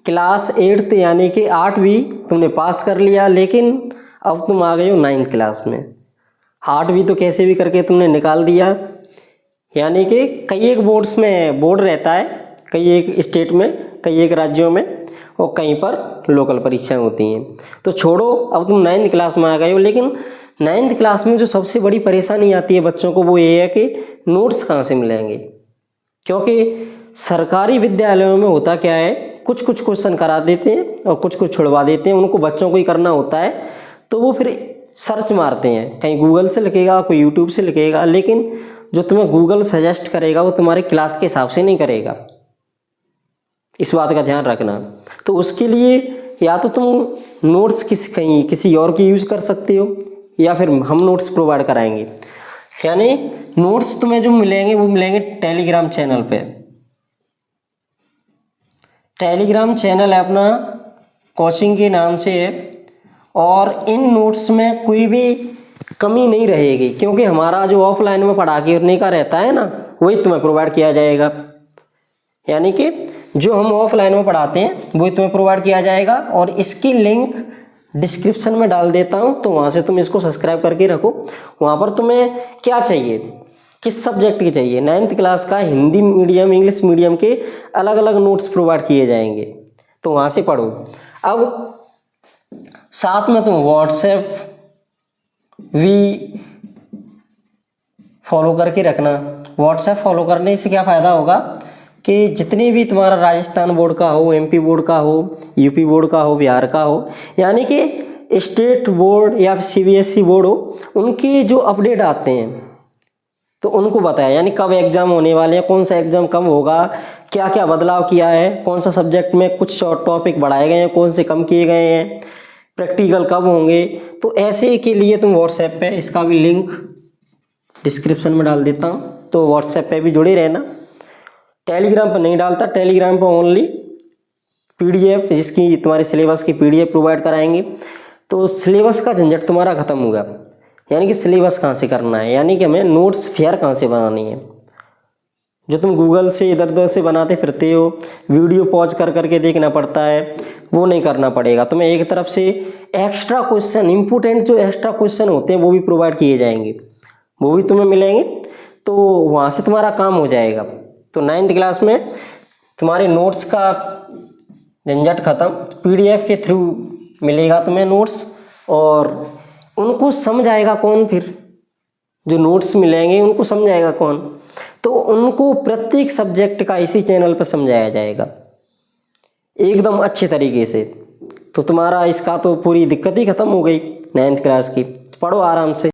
Class 8th यानी कि 8वीं तुमने पास कर लिया, लेकिन अब तुम आ गए हो 9th क्लास में। 8वीं तो कैसे भी करके तुमने निकाल दिया, यानी कि कई एक बोर्ड्स में बोर्ड रहता है, कई एक स्टेट में, कई एक राज्यों में, और कहीं पर लोकल परीक्षाएं होती हैं। तो छोड़ो, अब तुम 9th क्लास में आ गए हो। लेकिन 9th क्लास में जो सबसे बड़ी परेशानी आती है बच्चों को वो ये है कि नोट्स कहाँ से मिलेंगे। क्योंकि सरकारी विद्यालयों में होता क्या है, कुछ कुछ क्वेश्चन करा देते हैं और कुछ कुछ छुड़वा देते हैं, उनको बच्चों को ही करना होता है। तो वो फिर सर्च मारते हैं, कहीं गूगल से लिखेगा, कोई यूट्यूब से लिखेगा, लेकिन जो तुम्हें गूगल सजेस्ट करेगा वो तुम्हारे क्लास के हिसाब से नहीं करेगा। इस बात का ध्यान रखना। तो उसके लिए या तो तुम नोट्स किसी और की यूज़ कर सकते हो, या फिर हम नोट्स प्रोवाइड कराएंगे। यानी नोट्स तुम्हें जो मिलेंगे वो मिलेंगे टेलीग्राम चैनल पे। टेलीग्राम चैनल है अपना, कोचिंग के नाम से है, और इन नोट्स में कोई भी कमी नहीं रहेगी, क्योंकि हमारा जो ऑफलाइन में पढ़ा करने का रहता है ना, वही तुम्हें प्रोवाइड किया जाएगा। यानी कि जो हम ऑफलाइन में पढ़ाते हैं वही तुम्हें प्रोवाइड किया जाएगा, और इसकी लिंक डिस्क्रिप्शन में डाल देता हूँ, तो वहाँ से तुम इसको सब्सक्राइब करके रखो। वहाँ पर तुम्हें क्या चाहिए, किस सब्जेक्ट की चाहिए, 9th क्लास का हिंदी मीडियम, इंग्लिश मीडियम के अलग अलग नोट्स प्रोवाइड किए जाएंगे, तो वहाँ से पढ़ो। अब साथ में तुम व्हाट्सएप भी फॉलो करके रखना। व्हाट्सएप फॉलो करने से क्या फ़ायदा होगा कि जितनी भी तुम्हारा राजस्थान बोर्ड का हो, एमपी बोर्ड का हो, यूपी बोर्ड का हो, बिहार का हो, यानी कि स्टेट बोर्ड या सीबीएसई बोर्ड हो, उनकी जो अपडेट आते हैं तो उनको बताया, यानी कब एग्ज़ाम होने वाले हैं, कौन सा एग्ज़ाम कब होगा, क्या क्या बदलाव किया है, कौन सा सब्जेक्ट में कुछ टॉपिक बढ़ाए गए हैं, कौन से कम किए गए हैं, प्रैक्टिकल कब होंगे। तो ऐसे के लिए तुम व्हाट्सएप पे, इसका भी लिंक डिस्क्रिप्शन में डाल देता हूँ, तो व्हाट्सएप पे भी जुड़े रहना। टेलीग्राम पर नहीं डालता, टेलीग्राम पर ओनली पीडीएफ, जिसकी तुम्हारे सिलेबस की पीडीएफ प्रोवाइड कराएंगे। तो सिलेबस का झंझट तुम्हारा खत्म होगा। यानी कि सिलेबस कहाँ से करना है, यानी कि हमें नोट्स फेयर कहाँ से बनानी है। जो तुम गूगल से इधर उधर से बनाते फिरते हो, वीडियो पॉज कर करके देखना पड़ता है, वो नहीं करना पड़ेगा। तुम्हें एक तरफ से एक्स्ट्रा क्वेश्चन, इंपॉर्टेंट जो एक्स्ट्रा क्वेश्चन होते हैं वो भी प्रोवाइड किए जाएंगे, वो भी तुम्हें मिलेंगे, तो वहाँ से तुम्हारा काम हो जाएगा। तो 9th क्लास में तुम्हारे नोट्स का झंझट खत्म, पीडीएफ के थ्रू मिलेगा तुम्हें नोट्स, और उनको समझ आएगा कौन, फिर जो नोट्स मिलेंगे उनको समझ आएगा कौन, तो उनको प्रत्येक सब्जेक्ट का इसी चैनल पर समझाया जाएगा एकदम अच्छे तरीके से। तो तुम्हारा इसका तो पूरी दिक्कत ही खत्म हो गई 9th क्लास की। पढ़ो आराम से।